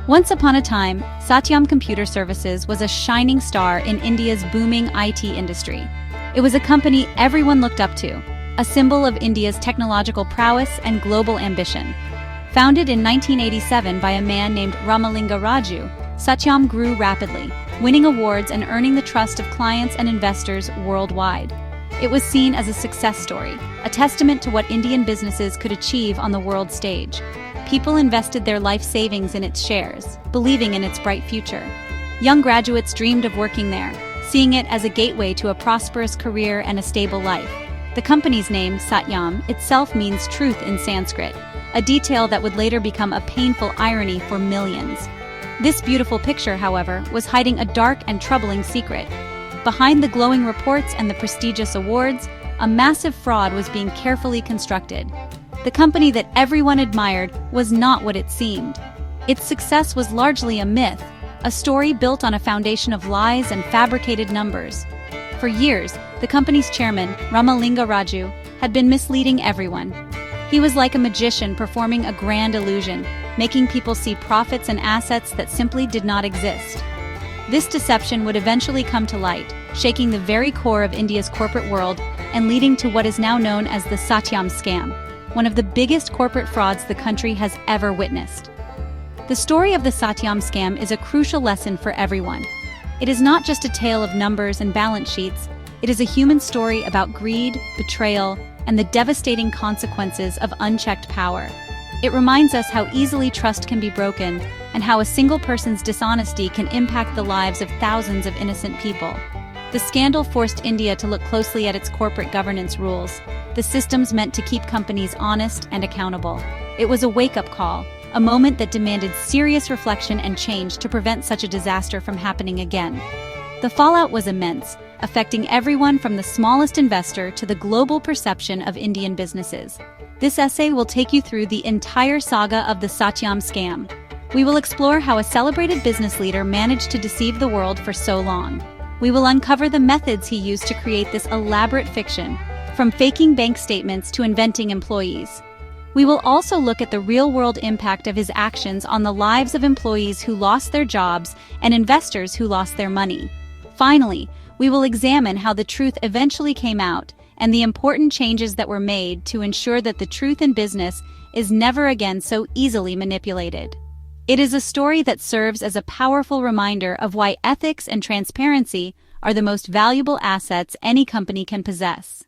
Once upon a time, Satyam Computer Services was a shining star in India's booming IT industry. It was a company everyone looked up to, a symbol of India's technological prowess and global ambition. Founded in 1987 by a man named Ramalinga Raju, Satyam grew rapidly, winning awards and earning the trust of clients and investors worldwide. It was seen as a success story, a testament to what Indian businesses could achieve on the world stage. People invested their life savings in its shares, believing in its bright future. Young graduates dreamed of working there, seeing it as a gateway to a prosperous career and a stable life. The company's name, Satyam, itself means truth in Sanskrit, a detail that would later become a painful irony for millions. This beautiful picture, however, was hiding a dark and troubling secret. Behind the glowing reports and the prestigious awards, a massive fraud was being carefully constructed. The company that everyone admired was not what it seemed. Its success was largely a myth, a story built on a foundation of lies and fabricated numbers. For years, the company's chairman, Ramalinga Raju, had been misleading everyone. He was like a magician performing a grand illusion, making people see profits and assets that simply did not exist. This deception would eventually come to light, shaking the very core of India's corporate world and leading to what is now known as the Satyam scam, one of the biggest corporate frauds the country has ever witnessed. The story of the Satyam scam is a crucial lesson for everyone. It is not just a tale of numbers and balance sheets, it is a human story about greed, betrayal, and the devastating consequences of unchecked power. It reminds us how easily trust can be broken and how a single person's dishonesty can impact the lives of thousands of innocent people. The scandal forced India to look closely at its corporate governance rules, the systems meant to keep companies honest and accountable. It was a wake-up call, a moment that demanded serious reflection and change to prevent such a disaster from happening again. The fallout was immense, affecting everyone from the smallest investor to the global perception of Indian businesses. This essay will take you through the entire saga of the Satyam scam. We will explore how a celebrated business leader managed to deceive the world for so long. We will uncover the methods he used to create this elaborate fiction, from faking bank statements to inventing employees. We will also look at the real-world impact of his actions on the lives of employees who lost their jobs and investors who lost their money. Finally, we will examine how the truth eventually came out and the important changes that were made to ensure that the truth in business is never again so easily manipulated. It is a story that serves as a powerful reminder of why ethics and transparency are the most valuable assets any company can possess.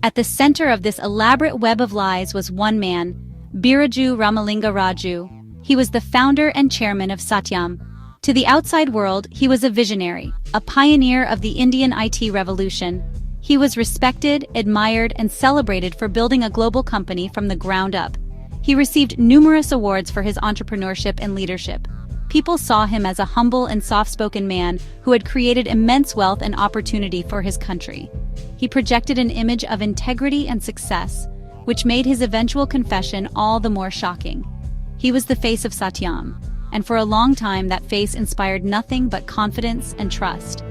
At the center of this elaborate web of lies was one man, Biraju Ramalinga Raju. He was the founder and chairman of Satyam. To the outside world, he was a visionary, a pioneer of the Indian IT revolution. He was respected, admired, and celebrated for building a global company from the ground up. He received numerous awards for his entrepreneurship and leadership. People saw him as a humble and soft-spoken man who had created immense wealth and opportunity for his country. He projected an image of integrity and success, which made his eventual confession all the more shocking. He was the face of Satyam, and for a long time that face inspired nothing but confidence and trust.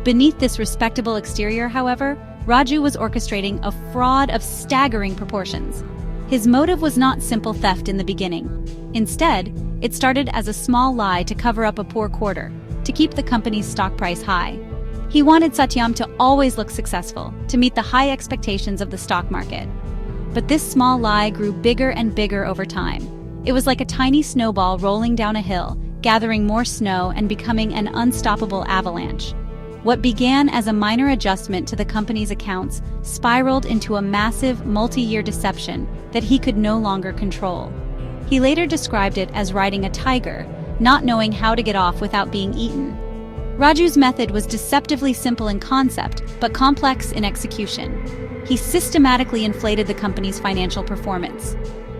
Beneath this respectable exterior, however, Raju was orchestrating a fraud of staggering proportions. His motive was not simple theft in the beginning. Instead, it started as a small lie to cover up a poor quarter, to keep the company's stock price high. He wanted Satyam to always look successful, to meet the high expectations of the stock market. But this small lie grew bigger and bigger over time. It was like a tiny snowball rolling down a hill, gathering more snow and becoming an unstoppable avalanche. What began as a minor adjustment to the company's accounts spiraled into a massive, multi-year deception that he could no longer control. He later described it as riding a tiger, not knowing how to get off without being eaten. Raju's method was deceptively simple in concept, but complex in execution. He systematically inflated the company's financial performance.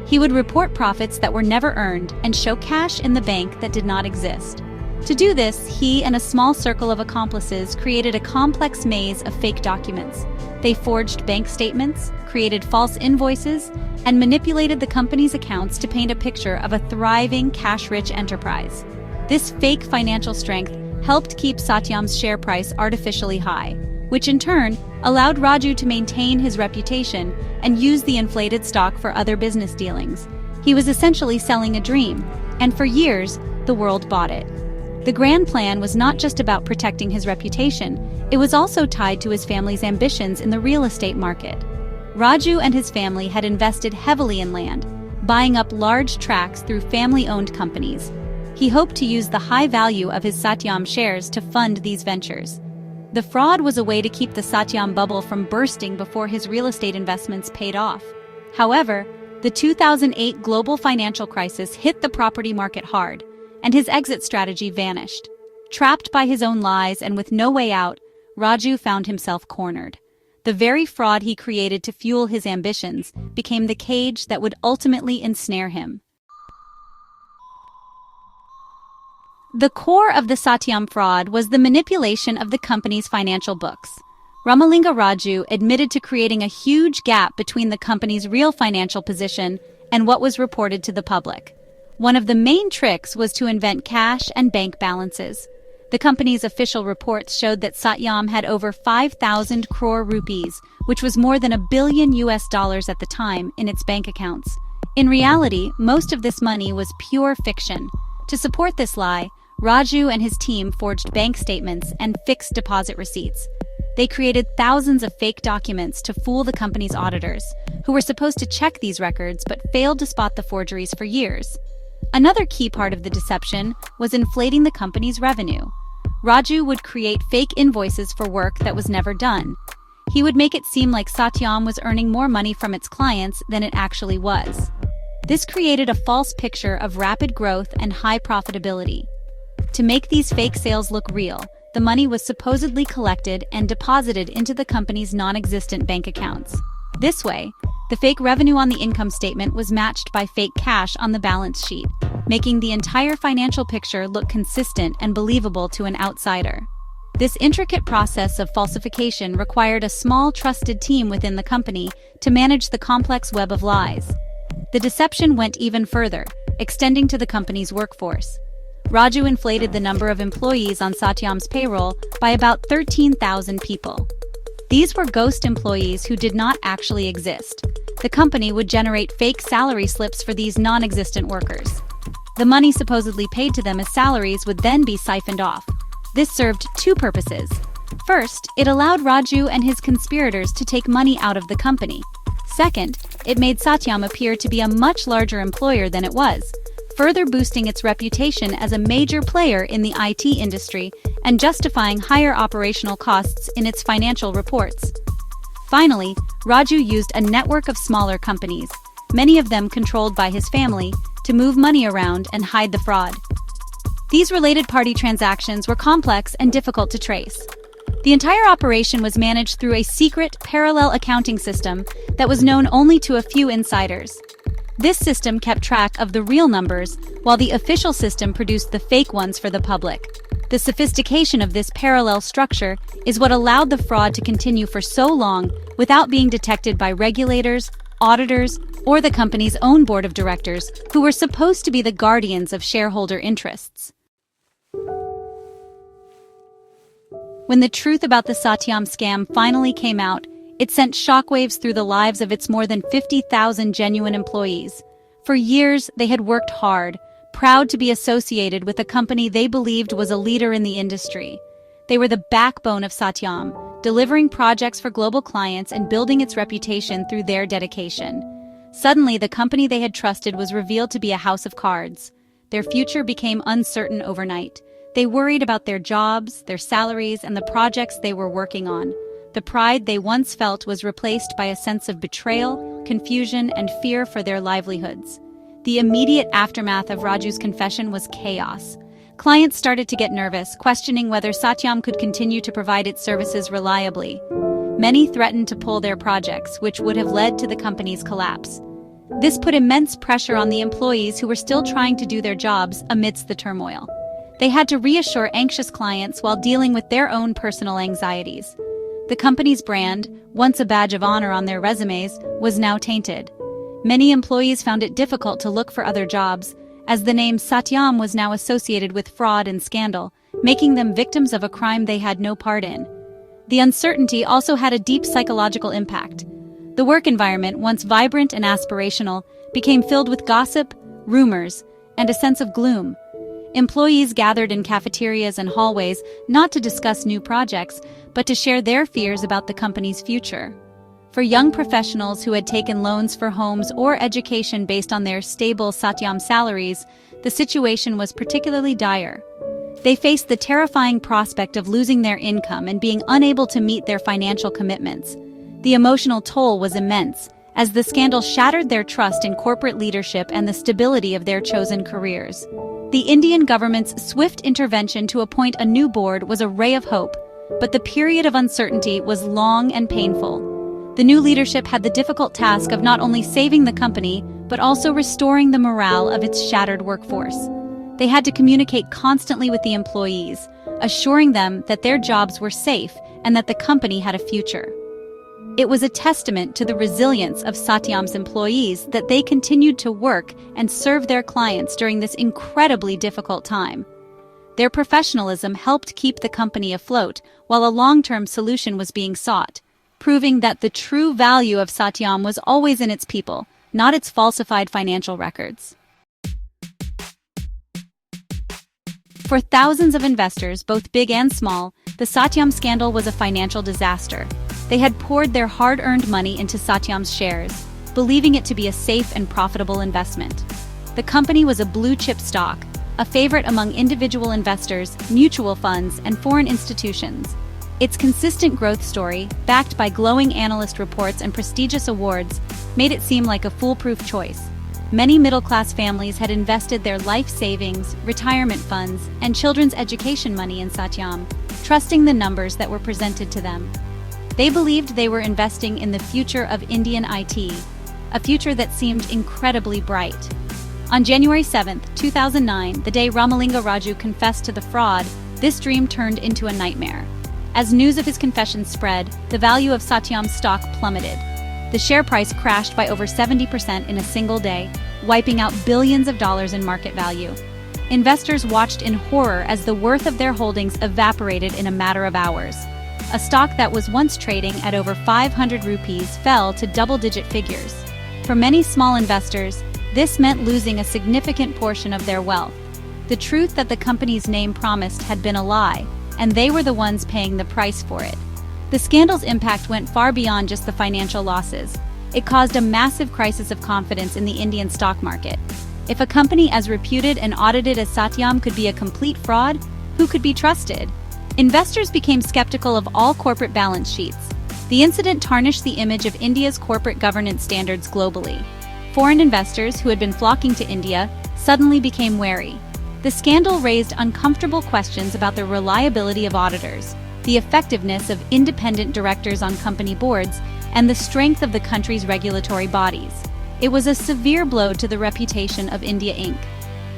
He would report profits that were never earned and show cash in the bank that did not exist. To do this, he and a small circle of accomplices created a complex maze of fake documents. They forged bank statements, created false invoices, and manipulated the company's accounts to paint a picture of a thriving, cash-rich enterprise. This fake financial strength helped keep Satyam's share price artificially high, which in turn allowed Raju to maintain his reputation and use the inflated stock for other business dealings. He was essentially selling a dream, and for years, the world bought it. The grand plan was not just about protecting his reputation, it was also tied to his family's ambitions in the real estate market. Raju and his family had invested heavily in land, buying up large tracts through family-owned companies. He hoped to use the high value of his Satyam shares to fund these ventures. The fraud was a way to keep the Satyam bubble from bursting before his real estate investments paid off. However, the 2008 global financial crisis hit the property market hard, and his exit strategy vanished. Trapped by his own lies and with no way out, Raju found himself cornered. The very fraud he created to fuel his ambitions became the cage that would ultimately ensnare him. The core of the Satyam fraud was the manipulation of the company's financial books. Ramalinga Raju admitted to creating a huge gap between the company's real financial position and what was reported to the public. One of the main tricks was to invent cash and bank balances. The company's official reports showed that Satyam had over 5,000 crore rupees, which was more than $1 billion at the time, in its bank accounts. In reality, most of this money was pure fiction. To support this lie, Raju and his team forged bank statements and fixed deposit receipts. They created thousands of fake documents to fool the company's auditors, who were supposed to check these records but failed to spot the forgeries for years. Another key part of the deception was inflating the company's revenue. Raju would create fake invoices for work that was never done. He would make it seem like Satyam was earning more money from its clients than it actually was. This created a false picture of rapid growth and high profitability. To make these fake sales look real, the money was supposedly collected and deposited into the company's non-existent bank accounts. This way, the fake revenue on the income statement was matched by fake cash on the balance sheet, making the entire financial picture look consistent and believable to an outsider. This intricate process of falsification required a small, trusted team within the company to manage the complex web of lies. The deception went even further, extending to the company's workforce. Raju inflated the number of employees on Satyam's payroll by about 13,000 people. These were ghost employees who did not actually exist. The company would generate fake salary slips for these non-existent workers. The money supposedly paid to them as salaries would then be siphoned off. This served two purposes. First, it allowed Raju and his conspirators to take money out of the company. Second, it made Satyam appear to be a much larger employer than it was, further boosting its reputation as a major player in the IT industry and justifying higher operational costs in its financial reports. Finally, Raju used a network of smaller companies, many of them controlled by his family, to move money around and hide the fraud. These related party transactions were complex and difficult to trace. The entire operation was managed through a secret, parallel accounting system that was known only to a few insiders. This system kept track of the real numbers, while the official system produced the fake ones for the public. The sophistication of this parallel structure is what allowed the fraud to continue for so long without being detected by regulators, auditors, or the company's own board of directors, who were supposed to be the guardians of shareholder interests. When the truth about the Satyam scam finally came out, it sent shockwaves through the lives of its more than 50,000 genuine employees. For years, they had worked hard, proud to be associated with a company they believed was a leader in the industry. They were the backbone of Satyam, delivering projects for global clients and building its reputation through their dedication. Suddenly, the company they had trusted was revealed to be a house of cards. Their future became uncertain overnight. They worried about their jobs, their salaries, and the projects they were working on. The pride they once felt was replaced by a sense of betrayal, confusion, and fear for their livelihoods. The immediate aftermath of Raju's confession was chaos. Clients started to get nervous, questioning whether Satyam could continue to provide its services reliably. Many threatened to pull their projects, which would have led to the company's collapse. This put immense pressure on the employees who were still trying to do their jobs amidst the turmoil. They had to reassure anxious clients while dealing with their own personal anxieties. The company's brand, once a badge of honor on their resumes, was now tainted. Many employees found it difficult to look for other jobs, as the name Satyam was now associated with fraud and scandal, making them victims of a crime they had no part in. The uncertainty also had a deep psychological impact. The work environment, once vibrant and aspirational, became filled with gossip, rumors, and a sense of gloom. Employees gathered in cafeterias and hallways not to discuss new projects, but to share their fears about the company's future. For young professionals who had taken loans for homes or education based on their stable Satyam salaries, the situation was particularly dire. They faced the terrifying prospect of losing their income and being unable to meet their financial commitments. The emotional toll was immense, as the scandal shattered their trust in corporate leadership and the stability of their chosen careers. The Indian government's swift intervention to appoint a new board was a ray of hope, but the period of uncertainty was long and painful. The new leadership had the difficult task of not only saving the company, but also restoring the morale of its shattered workforce. They had to communicate constantly with the employees, assuring them that their jobs were safe and that the company had a future. It was a testament to the resilience of Satyam's employees that they continued to work and serve their clients during this incredibly difficult time. Their professionalism helped keep the company afloat while a long-term solution was being sought, proving that the true value of Satyam was always in its people, not its falsified financial records. For thousands of investors, both big and small, the Satyam scandal was a financial disaster. They had poured their hard-earned money into Satyam's shares, believing it to be a safe and profitable investment. The company was a blue-chip stock, a favorite among individual investors, mutual funds, and foreign institutions. Its consistent growth story, backed by glowing analyst reports and prestigious awards, made it seem like a foolproof choice. Many middle-class families had invested their life savings, retirement funds, and children's education money in Satyam, trusting the numbers that were presented to them. They believed they were investing in the future of Indian IT, a future that seemed incredibly bright. On January 7, 2009, the day Ramalinga Raju confessed to the fraud, this dream turned into a nightmare. As news of his confession spread, the value of Satyam's stock plummeted. The share price crashed by over 70% in a single day, wiping out billions of dollars in market value. Investors watched in horror as the worth of their holdings evaporated in a matter of hours. A stock that was once trading at over 500 rupees fell to double-digit figures. For many small investors, this meant losing a significant portion of their wealth. The truth that the company's name promised had been a lie, and they were the ones paying the price for it. The scandal's impact went far beyond just the financial losses. It caused a massive crisis of confidence in the Indian stock market. If a company as reputed and audited as Satyam could be a complete fraud, who could be trusted? Investors became skeptical of all corporate balance sheets. The incident tarnished the image of India's corporate governance standards globally. Foreign investors who had been flocking to India suddenly became wary. The scandal raised uncomfortable questions about the reliability of auditors, the effectiveness of independent directors on company boards, and the strength of the country's regulatory bodies. It was a severe blow to the reputation of India Inc.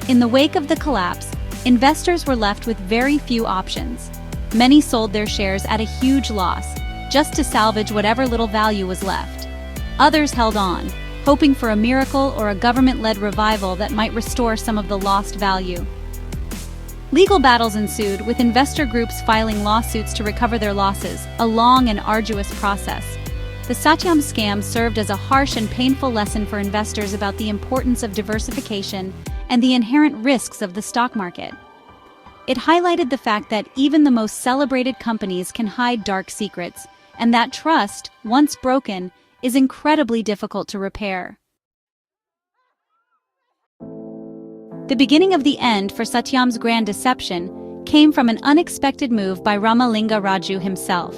In the wake of the collapse, investors were left with very few options. Many sold their shares at a huge loss, just to salvage whatever little value was left. Others held on, hoping for a miracle or a government-led revival that might restore some of the lost value. Legal battles ensued, with investor groups filing lawsuits to recover their losses, a long and arduous process. The Satyam scam served as a harsh and painful lesson for investors about the importance of diversification and the inherent risks of the stock market. It highlighted the fact that even the most celebrated companies can hide dark secrets, and that trust, once broken, is incredibly difficult to repair. The beginning of the end for Satyam's grand deception came from an unexpected move by Ramalinga Raju himself.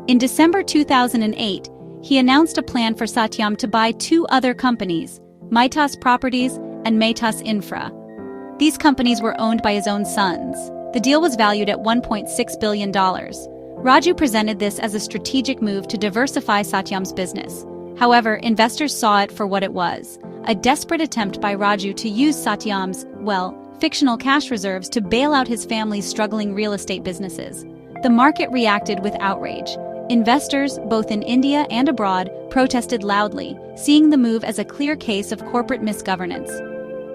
In December 2008, he announced a plan for Satyam to buy two other companies, Maitas Properties and Maitas Infra. These companies were owned by his own sons. The deal was valued at $1.6 billion. Raju presented this as a strategic move to diversify Satyam's business. However, investors saw it for what it was, a desperate attempt by Raju to use Satyam's, fictional cash reserves to bail out his family's struggling real estate businesses. The market reacted with outrage. Investors, both in India and abroad, protested loudly, seeing the move as a clear case of corporate misgovernance.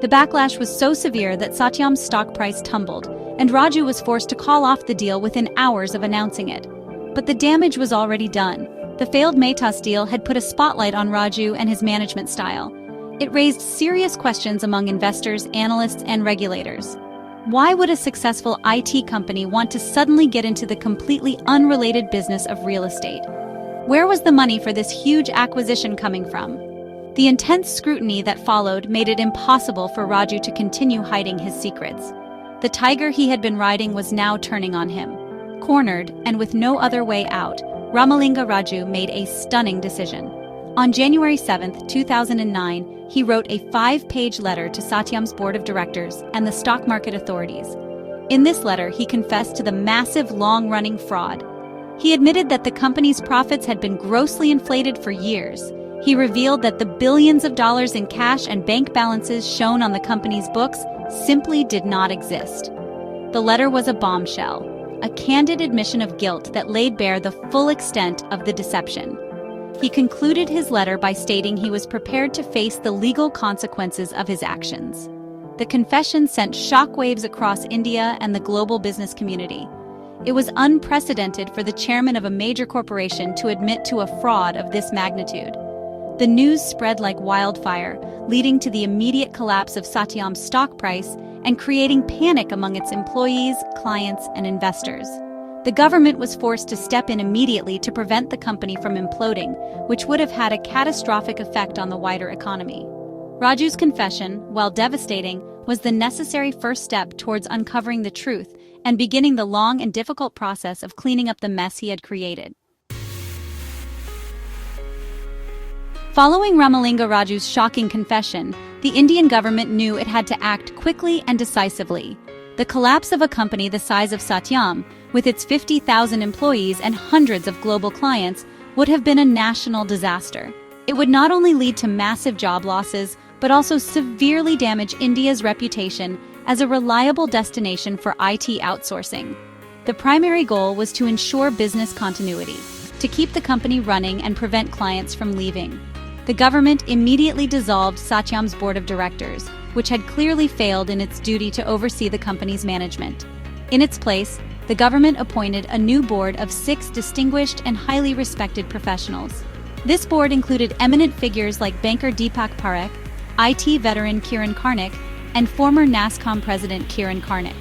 The backlash was so severe that Satyam's stock price tumbled, and Raju was forced to call off the deal within hours of announcing it. But the damage was already done. The failed Matas deal had put a spotlight on Raju and his management style. It raised serious questions among investors, analysts, and regulators. Why would a successful IT company want to suddenly get into the completely unrelated business of real estate? Where was the money for this huge acquisition coming from? The intense scrutiny that followed made it impossible for Raju to continue hiding his secrets. The tiger he had been riding was now turning on him. Cornered, and with no other way out, Ramalinga Raju made a stunning decision. On January 7, 2009, he wrote a 5-page letter to Satyam's board of directors and the stock market authorities. In this letter, he confessed to the massive long-running fraud. He admitted that the company's profits had been grossly inflated for years. He revealed that the billions of dollars in cash and bank balances shown on the company's books simply did not exist. The letter was a bombshell, a candid admission of guilt that laid bare the full extent of the deception. He concluded his letter by stating he was prepared to face the legal consequences of his actions. The confession sent shockwaves across India and the global business community. It was unprecedented for the chairman of a major corporation to admit to a fraud of this magnitude. The news spread like wildfire, leading to the immediate collapse of Satyam's stock price and creating panic among its employees, clients, and investors. The government was forced to step in immediately to prevent the company from imploding, which would have had a catastrophic effect on the wider economy. Raju's confession, while devastating, was the necessary first step towards uncovering the truth and beginning the long and difficult process of cleaning up the mess he had created. Following Ramalinga Raju's shocking confession, the Indian government knew it had to act quickly and decisively. The collapse of a company the size of Satyam, with its 50,000 employees and hundreds of global clients, would have been a national disaster. It would not only lead to massive job losses, but also severely damage India's reputation as a reliable destination for IT outsourcing. The primary goal was to ensure business continuity, to keep the company running and prevent clients from leaving. The government immediately dissolved Satyam's board of directors, which had clearly failed in its duty to oversee the company's management. In its place, the government appointed a new board of 6 distinguished and highly respected professionals. This board included eminent figures like banker Deepak Parekh, IT veteran Kiran Karnik, and former NASSCOM president Kiran Karnik.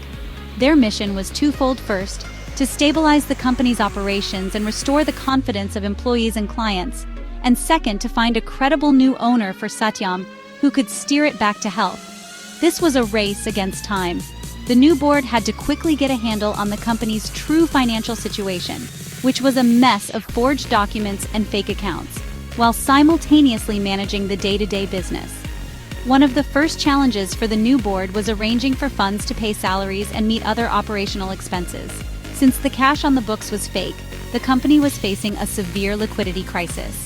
Their mission was twofold: first, to stabilize the company's operations and restore the confidence of employees and clients, and second, to find a credible new owner for Satyam who could steer it back to health. This was a race against time. The new board had to quickly get a handle on the company's true financial situation, which was a mess of forged documents and fake accounts, while simultaneously managing the day-to-day business. One of the first challenges for the new board was arranging for funds to pay salaries and meet other operational expenses. Since the cash on the books was fake, the company was facing a severe liquidity crisis.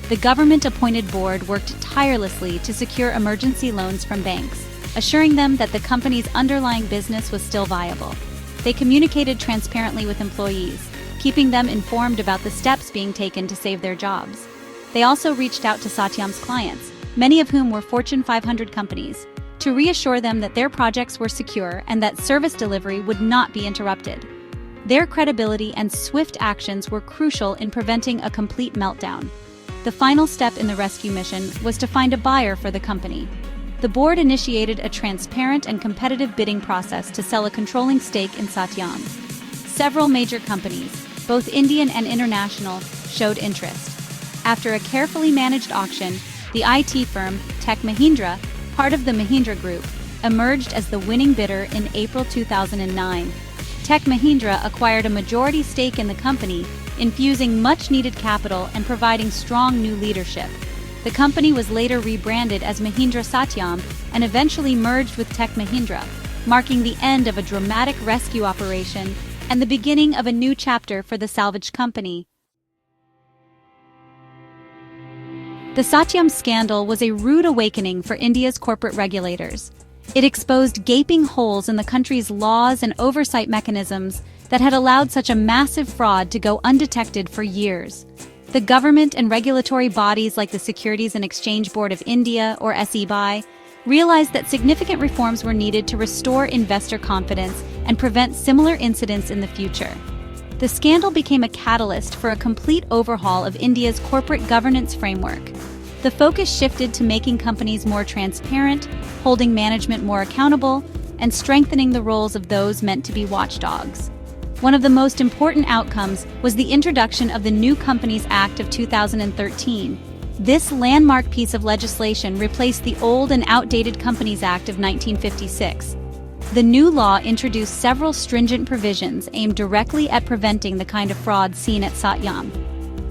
The government-appointed board worked tirelessly to secure emergency loans from banks, assuring them that the company's underlying business was still viable. They communicated transparently with employees, keeping them informed about the steps being taken to save their jobs. They also reached out to Satyam's clients, many of whom were Fortune 500 companies, to reassure them that their projects were secure and that service delivery would not be interrupted. Their credibility and swift actions were crucial in preventing a complete meltdown. The final step in the rescue mission was to find a buyer for the company. The board initiated a transparent and competitive bidding process to sell a controlling stake in Satyam. Several major companies, both Indian and international, showed interest. After a carefully managed auction, the IT firm Tech Mahindra, part of the Mahindra Group, emerged as the winning bidder in April 2009. Tech Mahindra acquired a majority stake in the company, infusing much-needed capital and providing strong new leadership. The company was later rebranded as Mahindra Satyam and eventually merged with Tech Mahindra, marking the end of a dramatic rescue operation and the beginning of a new chapter for the salvage company. The Satyam scandal was a rude awakening for India's corporate regulators. It exposed gaping holes in the country's laws and oversight mechanisms that had allowed such a massive fraud to go undetected for years. The government and regulatory bodies like the Securities and Exchange Board of India, or SEBI, realized that significant reforms were needed to restore investor confidence and prevent similar incidents in the future. The scandal became a catalyst for a complete overhaul of India's corporate governance framework. The focus shifted to making companies more transparent, holding management more accountable, and strengthening the roles of those meant to be watchdogs. One of the most important outcomes was the introduction of the New Companies Act of 2013. This landmark piece of legislation replaced the old and outdated Companies Act of 1956. The new law introduced several stringent provisions aimed directly at preventing the kind of fraud seen at Satyam.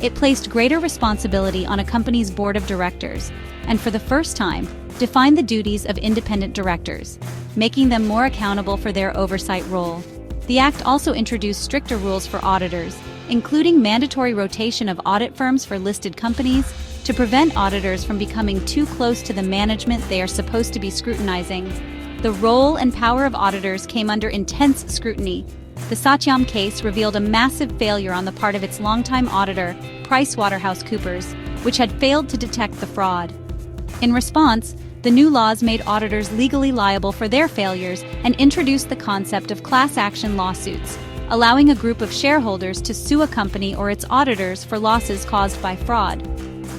It placed greater responsibility on a company's board of directors, and for the first time, defined the duties of independent directors, making them more accountable for their oversight role. The act also introduced stricter rules for auditors, including mandatory rotation of audit firms for listed companies to prevent auditors from becoming too close to the management they are supposed to be scrutinizing. The role and power of auditors came under intense scrutiny. The Satyam case revealed a massive failure on the part of its longtime auditor, PricewaterhouseCoopers, which had failed to detect the fraud. In response, the new laws made auditors legally liable for their failures and introduced the concept of class action lawsuits, allowing a group of shareholders to sue a company or its auditors for losses caused by fraud.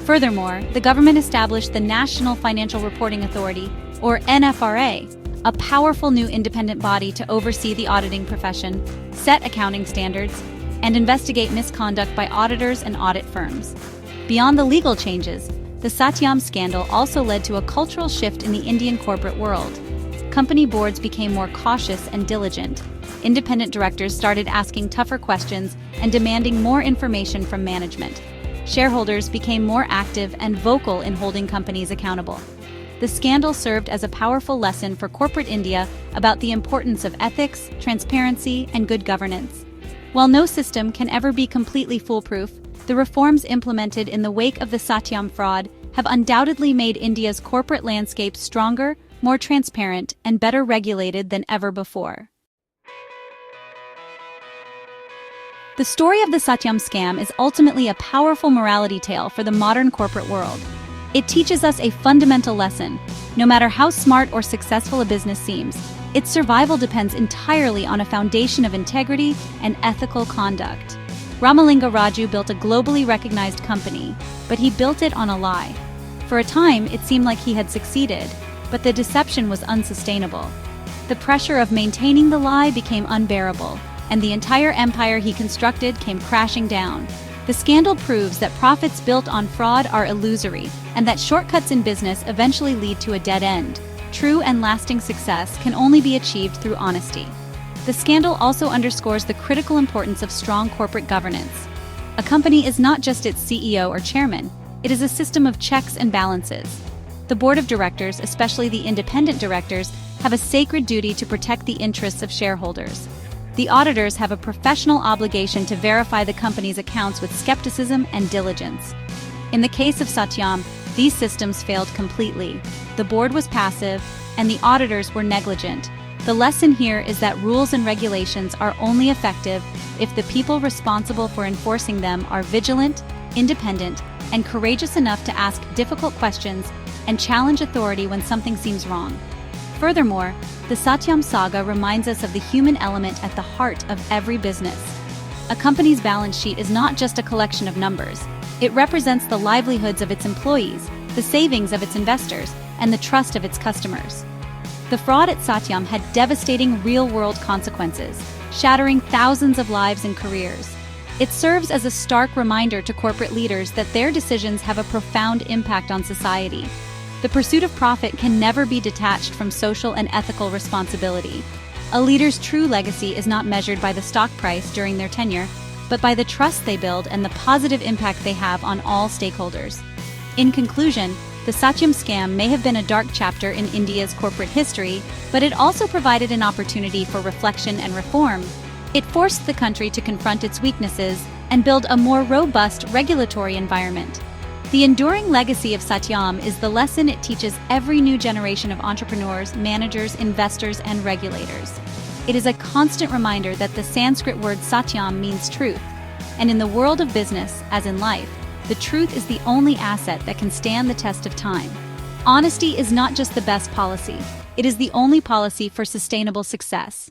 Furthermore, the government established the National Financial Reporting Authority, or NFRA, a powerful new independent body to oversee the auditing profession, set accounting standards, and investigate misconduct by auditors and audit firms. Beyond the legal changes, the Satyam scandal also led to a cultural shift in the Indian corporate world. Company boards became more cautious and diligent. Independent directors started asking tougher questions and demanding more information from management. Shareholders became more active and vocal in holding companies accountable. The scandal served as a powerful lesson for corporate India about the importance of ethics, transparency, and good governance. While no system can ever be completely foolproof, the reforms implemented in the wake of the Satyam fraud have undoubtedly made India's corporate landscape stronger, more transparent, and better regulated than ever before. The story of the Satyam scam is ultimately a powerful morality tale for the modern corporate world. It teaches us a fundamental lesson. No matter how smart or successful a business seems, its survival depends entirely on a foundation of integrity and ethical conduct. Ramalinga Raju built a globally recognized company, but he built it on a lie. For a time, it seemed like he had succeeded, but the deception was unsustainable. The pressure of maintaining the lie became unbearable, and the entire empire he constructed came crashing down. The scandal proves that profits built on fraud are illusory, and that shortcuts in business eventually lead to a dead end. True and lasting success can only be achieved through honesty. The scandal also underscores the critical importance of strong corporate governance. A company is not just its CEO or chairman, it is a system of checks and balances. The board of directors, especially the independent directors, have a sacred duty to protect the interests of shareholders. The auditors have a professional obligation to verify the company's accounts with skepticism and diligence. In the case of Satyam, these systems failed completely. The board was passive, and the auditors were negligent. The lesson here is that rules and regulations are only effective if the people responsible for enforcing them are vigilant, independent, and courageous enough to ask difficult questions and challenge authority when something seems wrong. Furthermore, the Satyam saga reminds us of the human element at the heart of every business. A company's balance sheet is not just a collection of numbers. It represents the livelihoods of its employees, the savings of its investors, and the trust of its customers. The fraud at Satyam had devastating real-world consequences, shattering thousands of lives and careers. It serves as a stark reminder to corporate leaders that their decisions have a profound impact on society. The pursuit of profit can never be detached from social and ethical responsibility. A leader's true legacy is not measured by the stock price during their tenure, but by the trust they build and the positive impact they have on all stakeholders. In conclusion, the Satyam scam may have been a dark chapter in India's corporate history, but it also provided an opportunity for reflection and reform. It forced the country to confront its weaknesses and build a more robust regulatory environment. The enduring legacy of Satyam is the lesson it teaches every new generation of entrepreneurs, managers, investors, and regulators. It is a constant reminder that the Sanskrit word Satyam means truth, and in the world of business, as in life, the truth is the only asset that can stand the test of time. Honesty is not just the best policy, it is the only policy for sustainable success.